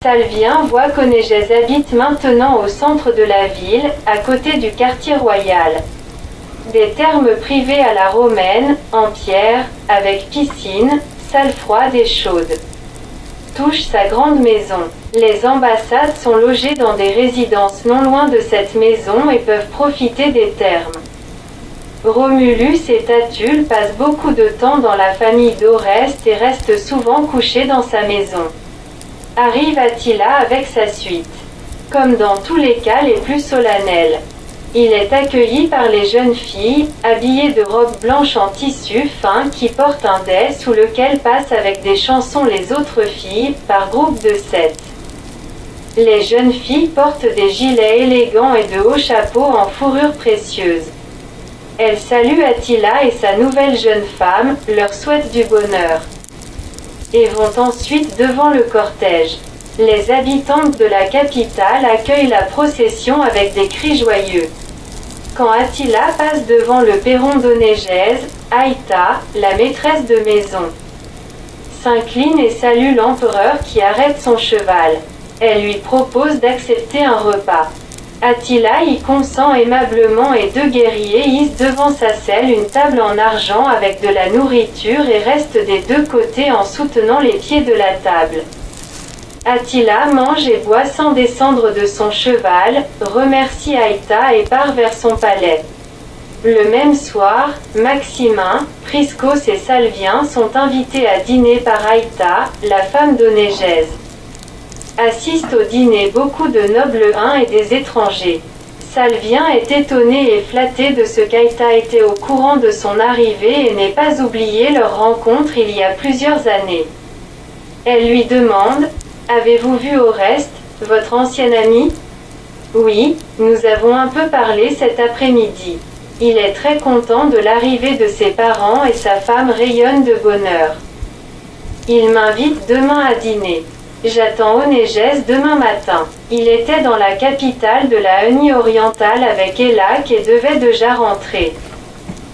Salvien voit qu'Onégèse habite maintenant au centre de la ville, à côté du quartier royal. Des thermes privés à la romaine, en pierre, avec piscine, salle froide et chaude. Touche sa grande maison. Les ambassades sont logées dans des résidences non loin de cette maison et peuvent profiter des thermes. Romulus et Tatule passent beaucoup de temps dans la famille d'Oreste et restent souvent couchés dans sa maison. Arrive Attila avec sa suite. Comme dans tous les cas les plus solennels. Il est accueilli par les jeunes filles, habillées de robes blanches en tissu fin qui portent un dais sous lequel passent avec des chansons les autres filles, par groupe de 7. Les jeunes filles portent des gilets élégants et de hauts chapeaux en fourrure précieuse. Elles saluent Attila et sa nouvelle jeune femme, leur souhaitent du bonheur. Et vont ensuite devant le cortège. Les habitantes de la capitale accueillent la procession avec des cris joyeux. Quand Attila passe devant le perron d'Onégèse, Aïta, la maîtresse de maison, s'incline et salue l'empereur qui arrête son cheval. Elle lui propose d'accepter un repas. Attila y consent aimablement et deux guerriers hissent devant sa selle une table en argent avec de la nourriture et restent des deux côtés en soutenant les pieds de la table. Attila mange et boit sans descendre de son cheval, remercie Aïta et part vers son palais. Le même soir, Maximin, Priscos et Salvien sont invités à dîner par Aïta, la femme d'Onégèse. Assistent au dîner beaucoup de nobles huns et des étrangers. Salvien est étonné et flatté de ce qu'Aïta était au courant de son arrivée et n'ait pas oublié leur rencontre il y a plusieurs années. Elle lui demande « Avez-vous vu Oreste, votre ancien ami ?»« Oui, nous avons un peu parlé cet après-midi. Il est très content de l'arrivée de ses parents et sa femme rayonne de bonheur. Il m'invite demain à dîner. J'attends Onégèse demain matin. » Il était dans la capitale de la Eunie orientale avec Élaque et devait déjà rentrer.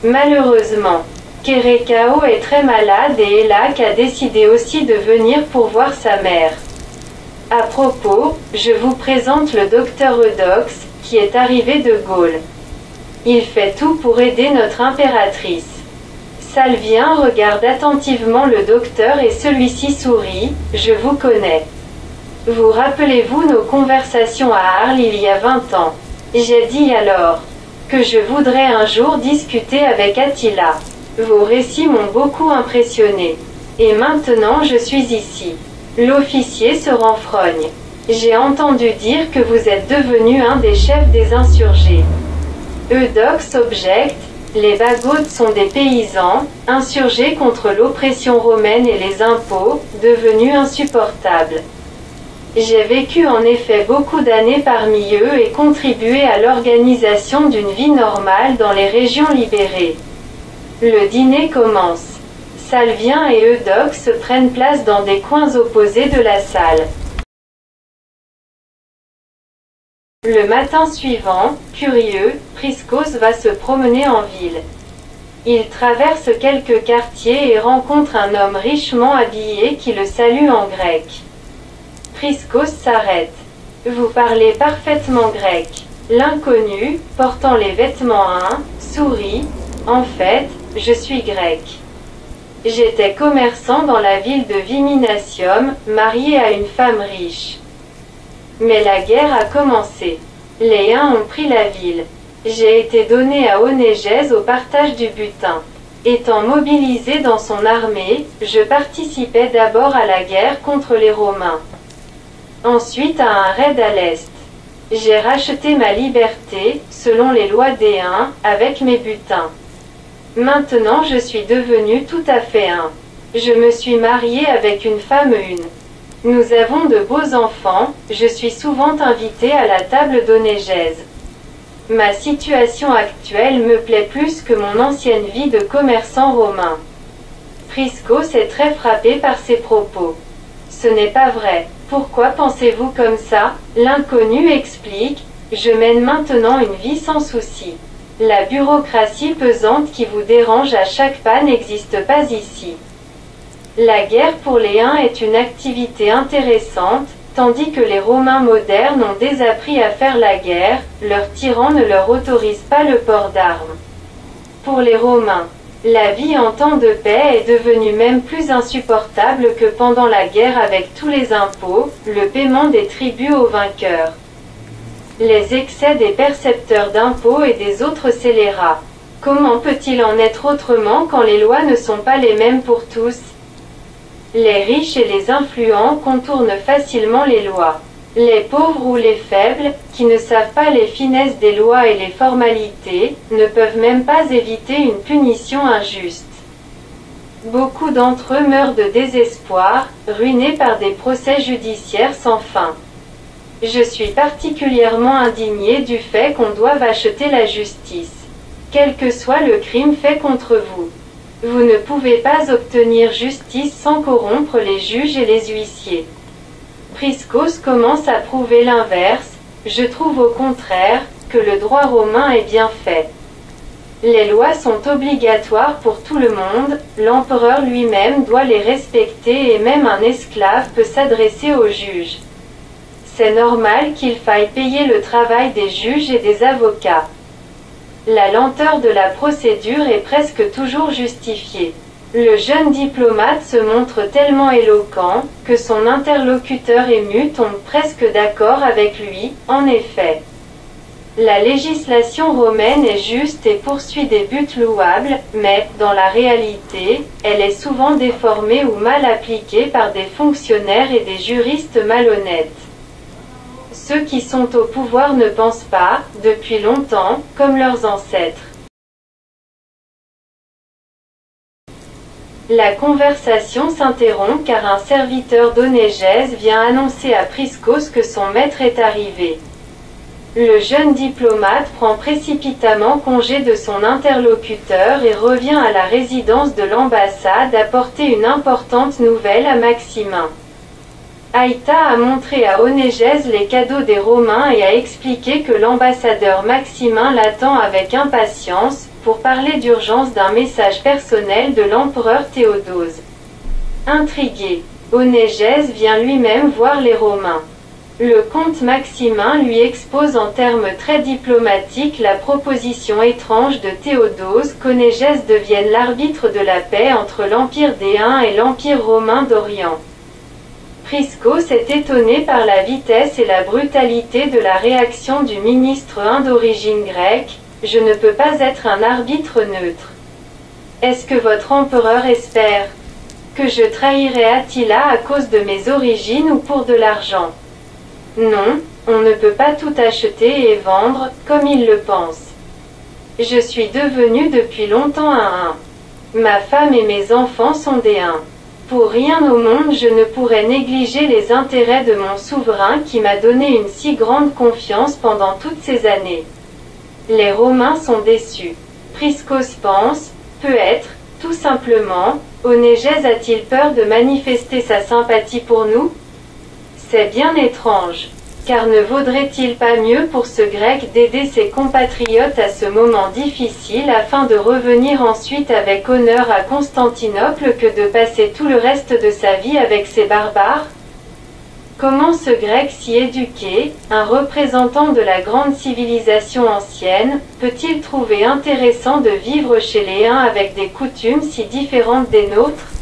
Malheureusement, Kérékao est très malade et Élaque a décidé aussi de venir pour voir sa mère. À propos, je vous présente le docteur Eudoxe, qui est arrivé de Gaule. Il fait tout pour aider notre impératrice. Salvien regarde attentivement le docteur et celui-ci sourit. « Je vous connais. Vous rappelez-vous nos conversations à Arles il y a 20 ans? J'ai dit alors que je voudrais un jour discuter avec Attila. Vos récits m'ont beaucoup impressionné. Et maintenant je suis ici. » L'officier se renfrogne. « J'ai entendu dire que vous êtes devenu un des chefs des insurgés. » Eudoxe objecte. Les Bagaudes sont des paysans, insurgés contre l'oppression romaine et les impôts, devenus insupportables. J'ai vécu en effet beaucoup d'années parmi eux et contribué à l'organisation d'une vie normale dans les régions libérées. Le dîner commence. Salvien et Eudoxe prennent place dans des coins opposés de la salle. Le matin suivant, curieux, Priscos va se promener en ville. Il traverse quelques quartiers et rencontre un homme richement habillé qui le salue en grec. Priscos s'arrête. « Vous parlez parfaitement grec. » L'inconnu, portant les vêtements huns, sourit. « En fait, je suis grec. J'étais commerçant dans la ville de Viminacium, marié à une femme riche. Mais la guerre a commencé. Les Huns ont pris la ville. J'ai été donné à Onégèse au partage du butin. Étant mobilisé dans son armée, je participais d'abord à la guerre contre les Romains. Ensuite à un raid à l'est. J'ai racheté ma liberté, selon les lois des Huns, avec mes butins. Maintenant je suis devenu tout à fait Hun. Je me suis marié avec une femme une. Nous avons de beaux enfants, je suis souvent invité à la table d'Onégèse. Ma situation actuelle me plaît plus que mon ancienne vie de commerçant romain. » Priscos est très frappé par ces propos. « Ce n'est pas vrai. Pourquoi pensez-vous comme ça ?» L'inconnu explique. « Je mène maintenant une vie sans souci. La bureaucratie pesante qui vous dérange à chaque pas n'existe pas ici. La guerre pour les Huns est une activité intéressante, Tandis que les Romains modernes ont désappris à faire la guerre, leur tyran ne leur autorise pas le port d'armes. Pour les Romains, la vie en temps de paix est devenue même plus insupportable que pendant la guerre avec tous les impôts, le paiement des tribus aux vainqueurs, les excès des percepteurs d'impôts et des autres scélérats. Comment peut-il en être autrement quand les lois ne sont pas les mêmes pour tous? Les riches et les influents contournent facilement les lois. Les pauvres ou les faibles, qui ne savent pas les finesses des lois et les formalités, ne peuvent même pas éviter une punition injuste. Beaucoup d'entre eux meurent de désespoir, ruinés par des procès judiciaires sans fin. Je suis particulièrement indigné du fait qu'on doive acheter la justice. Quel que soit le crime fait contre vous, vous ne pouvez pas obtenir justice sans corrompre les juges et les huissiers. Priscos commence à prouver l'inverse. Je trouve au contraire que le droit romain est bien fait. Les lois sont obligatoires pour tout le monde, l'empereur lui-même doit les respecter et même un esclave peut s'adresser au juge. C'est normal qu'il faille payer le travail des juges et des avocats. La lenteur de la procédure est presque toujours justifiée. Le jeune diplomate se montre tellement éloquent, que son interlocuteur ému tombe presque d'accord avec lui. En effet, la législation romaine est juste et poursuit des buts louables, mais, dans la réalité, elle est souvent déformée ou mal appliquée par des fonctionnaires et des juristes malhonnêtes. Ceux qui sont au pouvoir ne pensent pas, depuis longtemps, comme leurs ancêtres. La conversation s'interrompt car un serviteur d'Onégèse vient annoncer à Priscos que son maître est arrivé. Le jeune diplomate prend précipitamment congé de son interlocuteur et revient à la résidence de l'ambassade apporter une importante nouvelle à Maximin. Aïta a montré à Onégèse les cadeaux des Romains et a expliqué que l'ambassadeur Maximin l'attend avec impatience, pour parler d'urgence d'un message personnel de l'empereur Théodose. Intrigué, Onégèse vient lui-même voir les Romains. Le comte Maximin lui expose en termes très diplomatiques la proposition étrange de Théodose qu'Onégèse devienne l'arbitre de la paix entre l'Empire des Huns et l'Empire romain d'Orient. Priscos est étonné par la vitesse et la brutalité de la réaction du ministre hun d'origine grecque. Je ne peux pas être un arbitre neutre. Est-ce que votre empereur espère que je trahirai Attila à cause de mes origines ou pour de l'argent? Non, on ne peut pas tout acheter et vendre, comme il le pense. Je suis devenu depuis longtemps un hun. Ma femme et mes enfants sont des huns. Pour rien au monde je ne pourrais négliger les intérêts de mon souverain qui m'a donné une si grande confiance pendant toutes ces années. Les Romains sont déçus. Priscos pense, peut-être, tout simplement, Onégèse a-t-il peur de manifester sa sympathie pour nous? C'est bien étrange. Car ne vaudrait-il pas mieux pour ce Grec d'aider ses compatriotes à ce moment difficile afin de revenir ensuite avec honneur à Constantinople que de passer tout le reste de sa vie avec ces barbares? Comment ce Grec si éduqué, un représentant de la grande civilisation ancienne, peut-il trouver intéressant de vivre chez les Huns avec des coutumes si différentes des nôtres?